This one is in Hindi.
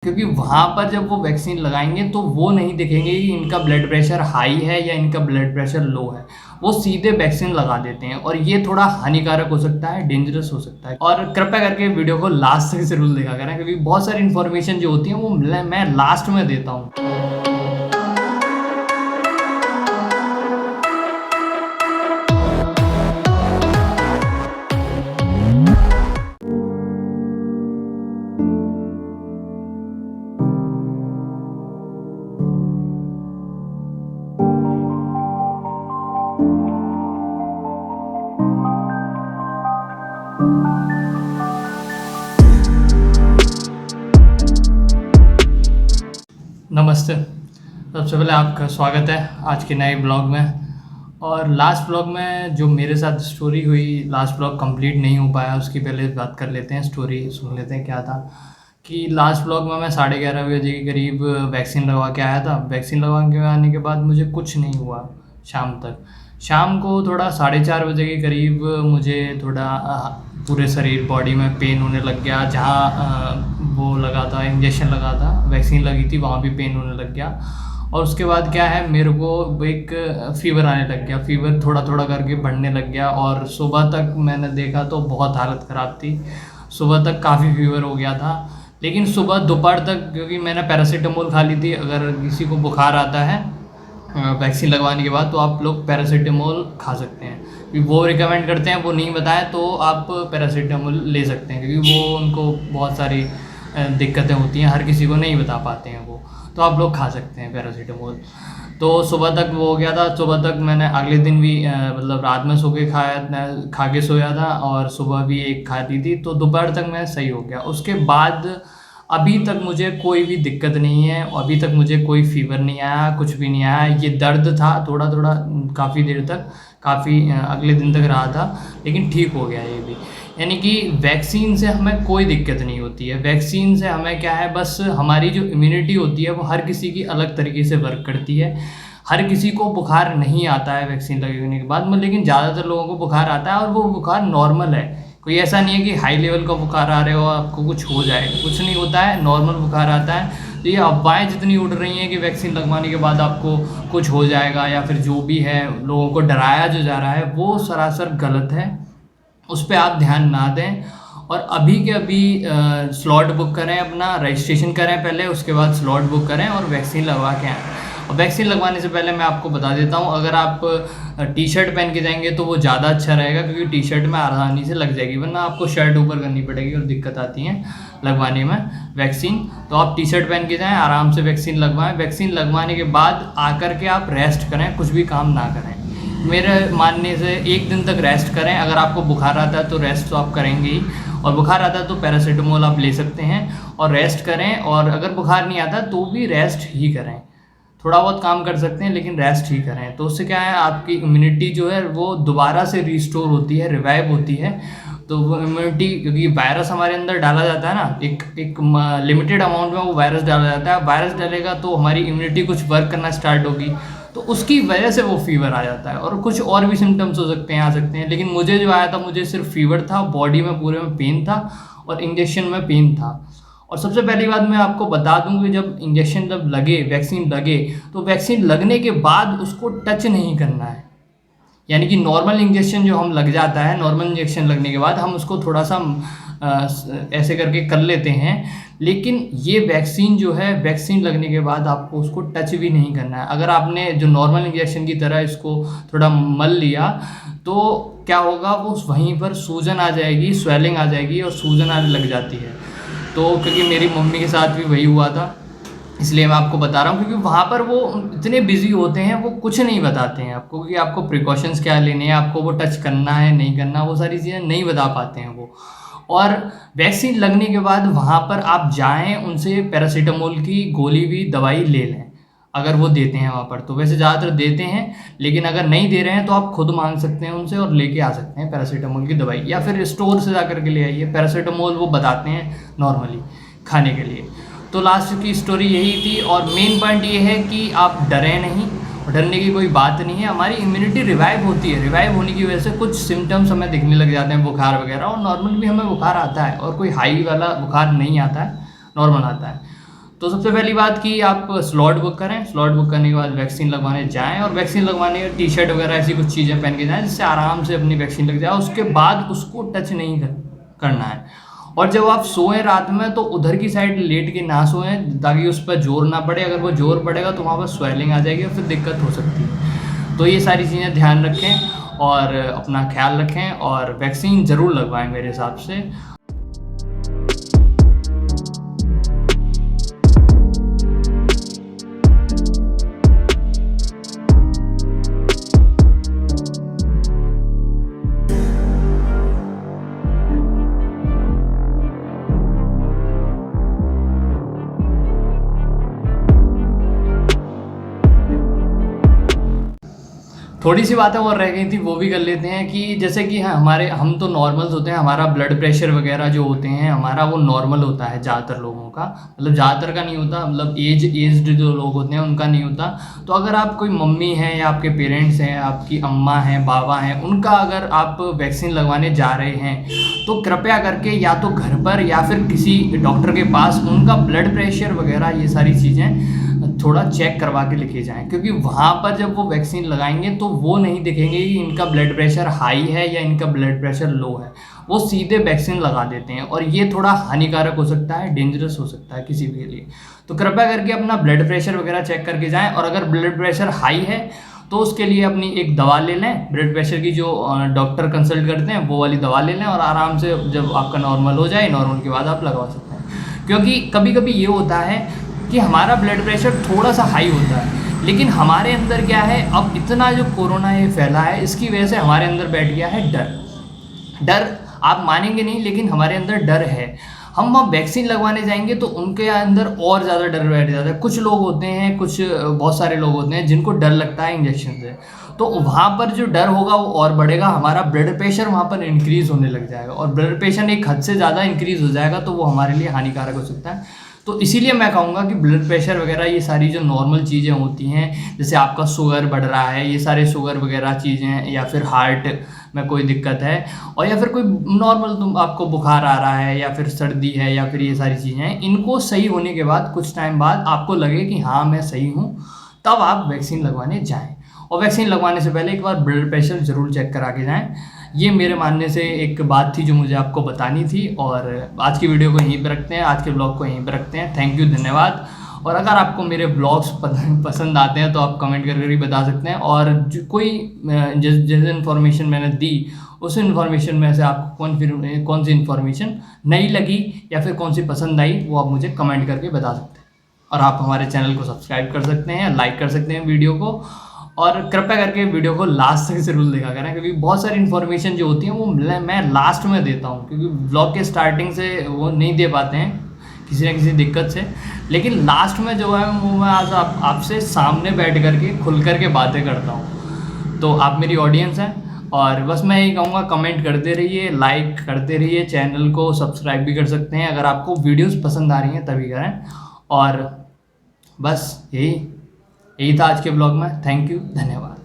क्योंकि वहाँ पर जब वो वैक्सीन लगाएंगे तो वो नहीं देखेंगे कि इनका ब्लड प्रेशर हाई है या इनका ब्लड प्रेशर लो है। वो सीधे वैक्सीन लगा देते हैं और ये थोड़ा हानिकारक हो सकता है, डेंजरस हो सकता है। और कृपया करके वीडियो को लास्ट तक ज़रूर देखा करें, क्योंकि बहुत सारी इन्फॉर्मेशन जो होती है वो मैं लास्ट में देता हूँ। नमस्ते, सबसे पहले आपका स्वागत है आज के नए ब्लॉग में। और लास्ट ब्लॉग में जो मेरे साथ स्टोरी हुई, लास्ट ब्लॉग कंप्लीट नहीं हो पाया, उसकी पहले बात कर लेते हैं, स्टोरी सुन लेते हैं। क्या था कि लास्ट ब्लॉग में मैं 11:30 बजे के करीब वैक्सीन लगवा के आया था। वैक्सीन लगवा के आने के बाद मुझे कुछ नहीं हुआ शाम तक। शाम को थोड़ा 4:30 बजे के करीब मुझे थोड़ा पूरे शरीर बॉडी में पेन होने लग गया। जहाँ वो लगा था, इंजेक्शन लगा था, वैक्सीन लगी थी, वहाँ भी पेन होने लग गया। और उसके बाद क्या है, मेरे को एक फ़ीवर आने लग गया। फ़ीवर थोड़ा थोड़ा करके बढ़ने लग गया और सुबह तक मैंने देखा तो बहुत हालत ख़राब थी। सुबह तक काफ़ी फ़ीवर हो गया था, लेकिन सुबह दोपहर तक, क्योंकि मैंने पैरासीटामोल खा ली थी। अगर किसी को बुखार आता है वैक्सीन लगवाने के बाद तो आप लोग पैरासीटामोल खा सकते हैं। वो रिकमेंड करते हैं, वो नहीं बताएं तो आप पैरासीटामोल ले सकते हैं, क्योंकि वो उनको बहुत सारी दिक्कतें होती हैं, हर किसी को नहीं बता पाते हैं वो। तो आप लोग खा सकते हैं पैरासीटामोल। तो सुबह तक वो हो गया था। सुबह तक मैंने अगले दिन भी मतलब रात में सो के खा के सोया था और सुबह भी एक खा ली थी, तो दोपहर तक मैं सही हो गया। उसके बाद अभी तक मुझे कोई भी दिक्कत नहीं है, अभी तक मुझे कोई फ़ीवर नहीं आया, कुछ भी नहीं आया। ये दर्द था थोड़ा थोड़ा, काफ़ी देर तक, काफ़ी अगले दिन तक रहा था, लेकिन ठीक हो गया ये भी। यानी कि वैक्सीन से हमें कोई दिक्कत नहीं होती है। वैक्सीन से हमें क्या है, बस हमारी जो इम्यूनिटी होती है वो हर किसी की अलग तरीके से वर्क करती है। हर किसी को बुखार नहीं आता है वैक्सीन लगने के बाद, लेकिन ज़्यादातर लोगों को बुखार आता है और वो बुखार नॉर्मल है। कोई ऐसा नहीं है कि हाई लेवल का बुखार आ रहे हो आपको कुछ हो जाए, कुछ नहीं होता है, नॉर्मल बुखार आता है। तो ये अफवाहें जितनी उड़ रही हैं कि वैक्सीन लगवाने के बाद आपको कुछ हो जाएगा या फिर जो भी है, लोगों को डराया जो जा रहा है, वो सरासर गलत है। उस पर आप ध्यान ना दें और अभी के अभी स्लॉट बुक करें, अपना रजिस्ट्रेशन करें पहले, उसके बाद स्लॉट बुक करें और वैक्सीन लगवा के आएँ। और वैक्सीन लगवाने से पहले मैं आपको बता देता हूँ, अगर आप टी शर्ट पहन के जाएंगे तो वो ज़्यादा अच्छा रहेगा, क्योंकि टी शर्ट में आसानी से लग जाएगी, वरना आपको शर्ट ऊपर करनी पड़ेगी और दिक्कत आती है लगवाने में वैक्सीन। तो आप टी शर्ट पहन के जाएँ, आराम से वैक्सीन लगवाएँ। वैक्सीन लगवाने के बाद आकर के आप रेस्ट करें, कुछ भी काम ना करें। मेरे मानने से 1 दिन तक रेस्ट करें। अगर आपको बुखार आता है तो रेस्ट तो आप करेंगे ही, और बुखार आता है तो पैरासीटामोल आप ले सकते हैं और रेस्ट करें। और अगर बुखार नहीं आता तो भी रेस्ट ही करें। थोड़ा बहुत काम कर सकते हैं लेकिन रेस्ट ही करें। तो उससे क्या है, आपकी इम्यूनिटी जो है वो दोबारा से रिस्टोर होती है, रिवाइव होती है। तो वो इम्यूनिटी, क्योंकि वायरस हमारे अंदर डाला जाता है ना, एक लिमिटेड अमाउंट में वो वायरस डाला जाता है। वायरस डालेगा तो हमारी इम्यूनिटी कुछ वर्क करना स्टार्ट होगी, तो उसकी वजह से वो फीवर आ जाता है। और कुछ और भी सिम्टम्स हो सकते हैं, आ सकते हैं, लेकिन मुझे जो आया था, मुझे सिर्फ फीवर था, बॉडी में पूरे में पेन था और इंजेक्शन में पेन था। और सबसे पहली बात मैं आपको बता दूं कि जब इंजेक्शन जब लगे, वैक्सीन लगे, तो वैक्सीन लगने के बाद उसको टच नहीं करना है। यानी कि नॉर्मल इंजेक्शन जो हम लग जाता है, नॉर्मल इंजेक्शन लगने के बाद हम उसको थोड़ा सा ऐसे करके कर लेते हैं, लेकिन ये वैक्सीन जो है, वैक्सीन लगने के बाद आपको उसको टच भी नहीं करना है। अगर आपने जो नॉर्मल इंजेक्शन की तरह इसको थोड़ा मल लिया तो क्या होगा, वो वहीं पर सूजन आ जाएगी, स्वेलिंग आ जाएगी और सूजन आने लग जाती है। तो क्योंकि मेरी मम्मी के साथ भी वही हुआ था, इसलिए मैं आपको बता रहा हूँ। क्योंकि वहाँ पर वो इतने बिजी होते हैं, वो कुछ नहीं बताते हैं आपको कि आपको प्रिकॉशंस क्या लेने हैं, आपको वो टच करना है नहीं करना, वो सारी चीज़ें नहीं बता पाते हैं वो। और वैक्सीन लगने के बाद वहाँ पर आप जाएं, उनसे पैरासीटामोल की गोली भी दवाई ले लें, अगर वो देते हैं वहाँ पर। तो वैसे ज़्यादातर देते हैं, लेकिन अगर नहीं दे रहे हैं तो आप खुद मांग सकते हैं उनसे और लेके आ सकते हैं पैरासीटामोल की दवाई, या फिर स्टोर से जा कर के ले आइए। पैरासीटामोल वो बताते हैं नॉर्मली खाने के लिए। तो लास्ट की स्टोरी यही थी। और मेन पॉइंट ये है कि आप डरें नहीं, डरने की कोई बात नहीं है। हमारी इम्यूनिटी रिवाइव होती है, रिवाइव होने की वजह से कुछ सिम्टम्स हमें दिखने लग जाते हैं, बुखार वगैरह, और नॉर्मल भी हमें बुखार आता है, और कोई हाई वाला बुखार नहीं आता है, नॉर्मल आता है। तो सबसे पहली बात कि आप स्लॉट बुक करें, स्लॉट बुक करने के बाद वैक्सीन लगवाने जाएँ और वैक्सीन लगवाने टी शर्ट वगैरह ऐसी कुछ चीज़ें पहन के जाएँ जिससे आराम से अपनी वैक्सीन लग जाए। उसके बाद उसको टच नहीं करना है। और जब आप सोएं रात में तो उधर की साइड लेट के ना सोएं ताकि उस पर जोर ना पड़े। अगर वो जोर पड़ेगा तो वहाँ पर स्वेलिंग आ जाएगी और फिर दिक्कत हो सकती है। तो ये सारी चीज़ें ध्यान रखें और अपना ख्याल रखें और वैक्सीन ज़रूर लगवाएं मेरे हिसाब से। थोड़ी सी बातें और रह गई थी, वो भी कर लेते हैं कि जैसे कि हम तो नॉर्मल्स होते हैं, हमारा ब्लड प्रेशर वगैरह जो होते हैं हमारा वो नॉर्मल होता है ज़्यादातर लोगों का, मतलब ज़्यादातर का नहीं होता, मतलब एज्ड जो लोग होते हैं उनका नहीं होता। तो अगर आप कोई मम्मी हैं या आपके पेरेंट्स हैं, आपकी अम्मा हैं, बाबा हैं, उनका अगर आप वैक्सीन लगवाने जा रहे हैं तो कृपया करके या तो घर पर या फिर किसी डॉक्टर के पास उनका ब्लड प्रेशर वगैरह ये सारी चीज़ें थोड़ा चेक करवा के लेके जाएं, क्योंकि वहाँ पर जब वो वैक्सीन लगाएंगे तो वो नहीं देखेंगे कि इनका ब्लड प्रेशर हाई है या इनका ब्लड प्रेशर लो है, वो सीधे वैक्सीन लगा देते हैं और ये थोड़ा हानिकारक हो सकता है, डेंजरस हो सकता है किसी भी के लिए। तो कृपया करके अपना ब्लड प्रेशर वगैरह चेक करके जाएँ और अगर ब्लड प्रेशर हाई है तो उसके लिए अपनी एक दवा ले लें, ब्लड प्रेशर की जो डॉक्टर कंसल्ट करते हैं वो वाली दवा ले लें और आराम से जब आपका नॉर्मल हो जाए, नॉर्मल के बाद आप लगवा सकते हैं। क्योंकि कभी कभी ये होता है कि हमारा ब्लड प्रेशर थोड़ा सा हाई होता है, लेकिन हमारे अंदर क्या है, अब इतना जो कोरोना ये फैला है इसकी वजह से हमारे अंदर बैठ गया है डर। आप मानेंगे नहीं लेकिन हमारे अंदर डर है। हम अब वैक्सीन लगवाने जाएंगे तो उनके अंदर और ज़्यादा डर बैठ जाता है। कुछ लोग होते हैं, बहुत सारे लोग होते हैं जिनको डर लगता है इंजेक्शन से, तो वहाँ पर जो डर होगा वो और बढ़ेगा, हमारा ब्लड प्रेशर वहाँ पर इंक्रीज़ होने लग जाएगा और ब्लड प्रेशर एक हद से ज़्यादा इंक्रीज़ हो जाएगा तो वो हमारे लिए हानिकारक हो सकता है। तो इसीलिए मैं कहूँगा कि ब्लड प्रेशर वगैरह ये सारी जो नॉर्मल चीज़ें होती हैं, जैसे आपका शुगर बढ़ रहा है, ये सारे शुगर वगैरह चीज़ें, या फिर हार्ट में कोई दिक्कत है, और या फिर कोई नॉर्मल आपको बुखार आ रहा है या फिर सर्दी है या फिर ये सारी चीज़ें हैं, इनको सही होने के बाद कुछ टाइम बाद आपको लगे कि हाँ मैं सही हूँ, तब आप वैक्सीन लगवाने जाएँ। और वैक्सीन लगवाने से पहले एक बार ब्लड प्रेशर ज़रूर चेक करा के जाएँ। ये मेरे मानने से एक बात थी जो मुझे आपको बतानी थी। और आज की वीडियो को यहीं पे रखते हैं, आज के ब्लॉग को यहीं पे रखते हैं। थैंक यू, धन्यवाद। और अगर आपको मेरे ब्लॉग्स पसंद आते हैं तो आप कमेंट करके भी बता सकते हैं, और जो कोई जैसे इन्फॉर्मेशन मैंने दी उस इन्फॉर्मेशन में से आपको कौन सी इन्फॉर्मेशन नई लगी या फिर कौन सी पसंद आई वो आप मुझे कमेंट करके बता सकते हैं। और आप हमारे चैनल को सब्सक्राइब कर सकते हैं, लाइक कर सकते हैं वीडियो को, और कृपया करके वीडियो को लास्ट तक ज़रूर देखा करें, क्योंकि बहुत सारी इन्फॉर्मेशन जो होती है वो मैं लास्ट में देता हूँ, क्योंकि ब्लॉग के स्टार्टिंग से वो नहीं दे पाते हैं किसी न किसी दिक्कत से, लेकिन लास्ट में जो है वो मैं आज आपसे सामने बैठ करके खुल करके बातें करता हूँ। तो आप मेरी ऑडियंस हैं और बस मैं यही कहूँगा, कमेंट करते रहिए, लाइक करते रहिए, चैनल को सब्सक्राइब भी कर सकते हैं अगर आपको वीडियोज़ पसंद आ रही हैं तभी करें। और बस यही था आज के ब्लॉग में। थैंक यू, धन्यवाद।